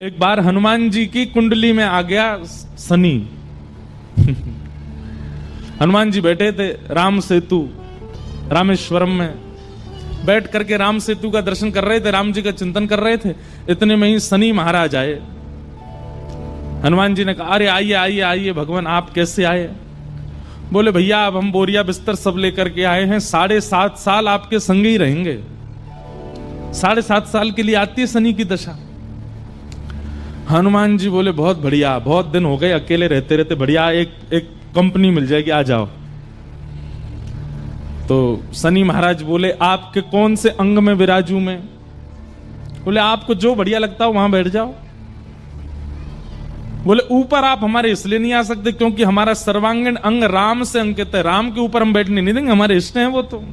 एक बार हनुमान जी की कुंडली में आ गया शनि। हनुमान जी बैठे थे राम सेतु रामेश्वरम में, बैठ करके राम सेतु का दर्शन कर रहे थे, राम जी का चिंतन कर रहे थे। इतने में ही शनि महाराज आए। हनुमान जी ने कहा, अरे आइए आइए आइए भगवान, आप कैसे आए? बोले भैया अब हम बोरिया बिस्तर सब लेकर के आए हैं, 7.5 साल आपके संग ही रहेंगे। 7.5 साल के लिए आती है शनि की दशा। हनुमान जी बोले बहुत बढ़िया, बहुत दिन हो गए अकेले रहते रहते, बढ़िया एक कंपनी मिल जाएगी, आ जाओ। तो शनि महाराज बोले आपके कौन से अंग में विराजू मैं? बोले आपको जो बढ़िया लगता हो वहां बैठ जाओ। बोले ऊपर आप हमारे इसलिए नहीं आ सकते क्योंकि हमारा सर्वांगीण अंग राम से अंकित है, राम के ऊपर हम बैठने नहीं देंगे, हमारे इष्ट हैं वो। तो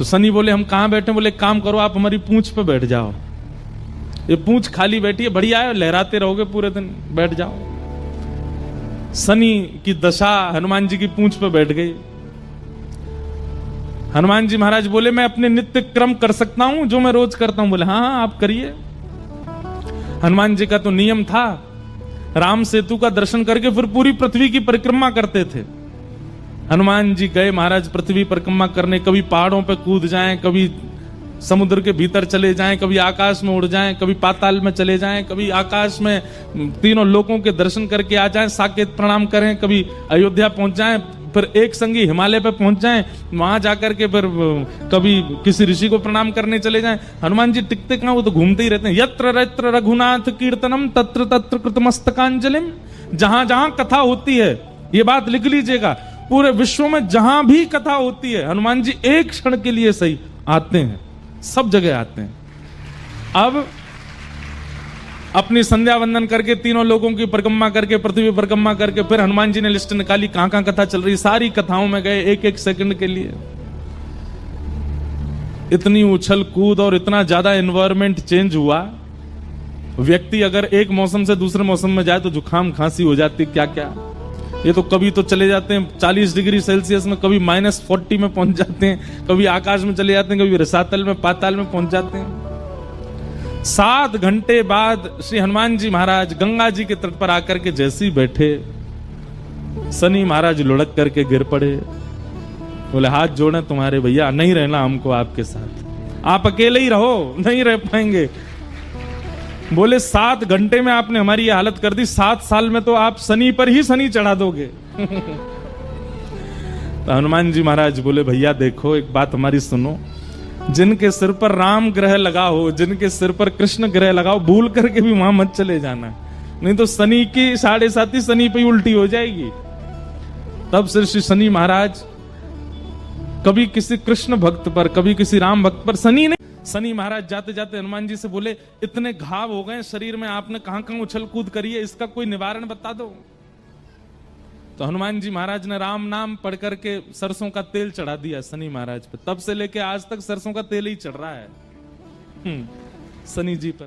शनि बोले हम कहां बैठे? बोले काम करो आप हमारी पूंछ पे बैठ जाओ, ये पूंछ खाली बैठी है, बढ़िया है, लहराते रहोगे पूरे दिन, बैठ जाओ। शनि की दशा हनुमान जी की पूंछ पे बैठ गई। हनुमान जी महाराज बोले मैं अपने नित्य क्रम कर सकता हूं जो मैं रोज करता हूं? बोले हाँ हाँ आप करिए। हनुमान जी का तो नियम था, राम सेतु का दर्शन करके फिर पूरी पृथ्वी की परिक्रमा करते थे। हनुमान जी गए महाराज पृथ्वी परिक्रमा करने, कभी पहाड़ों पे कूद जाएं, कभी समुद्र के भीतर चले जाएं, कभी आकाश में उड़ जाएं, कभी पाताल में चले जाएं, कभी आकाश में तीनों लोकों के दर्शन करके आ जाएं, साकेत प्रणाम करें, कभी अयोध्या पहुंच जाएं, फिर एक संगी हिमालय पे पहुंच जाएं, वहां जाकर के फिर कभी किसी ऋषि को प्रणाम करने चले जाएं। हनुमान जी टिकते कहां, वो तो घूमते ही रहते हैं। यत्र यत्र रघुनाथ कीर्तनम तत्र तत्र कृतमस्तकांजलिम। जहां जहां कथा होती है, ये बात लिख लीजिएगा, पूरे विश्व में जहां भी कथा होती है हनुमान जी एक क्षण के लिए सही आते हैं, सब जगह आते हैं। अब अपनी संध्या वंदन करके तीनों लोगों की परिक्रमा करके पृथ्वी परिक्रमा करके फिर हनुमान जी ने लिस्ट निकाली कहां कहां कथा चल रही, सारी कथाओं में गए एक एक सेकंड के लिए। इतनी उछल कूद और इतना ज्यादा एनवायरमेंट चेंज हुआ, व्यक्ति अगर एक मौसम से दूसरे मौसम में जाए तो जुकाम खांसी हो जाती, क्या क्या। ये तो कभी तो चले जाते हैं 40 डिग्री सेल्सियस में, कभी -40 में पहुंच जाते हैं, कभी आकाश में चले जाते हैं, कभी रसातल में पाताल में पहुंच जाते हैं। 7 घंटे बाद श्री हनुमान जी महाराज गंगा जी के तट पर आकर के जैसे ही बैठे, शनि महाराज लुढ़क करके गिर पड़े। बोले हाथ जोड़े तुम्हारे भैया, नहीं रहना हमको आपके साथ, आप अकेले ही रहो, नहीं रह पाएंगे। बोले 7 घंटे में आपने हमारी ये हालत कर दी, 7 साल में तो आप शनि पर ही शनि चढ़ा दोगे। तो हनुमान जी महाराज बोले भैया देखो एक बात हमारी सुनो, जिनके सिर पर राम ग्रह लगा हो, जिनके सिर पर कृष्ण ग्रह लगा हो, भूल करके भी वहां मत चले जाना, नहीं तो शनि की 7.5 शनि पे उल्टी हो जाएगी। तब से श्री शनि महाराज कभी किसी कृष्ण भक्त पर, कभी किसी राम भक्त पर शनि नहीं। शनि महाराज जाते जाते हनुमान जी से बोले इतने घाव हो गए शरीर में, आपने कहां कहां उछल कूद करी है, इसका कोई निवारण बता दो। तो हनुमान जी महाराज ने राम नाम पढ़ करके सरसों का तेल चढ़ा दिया शनि महाराज पे। तब से लेके आज तक सरसों का तेल ही चढ़ रहा है शनि जी पर।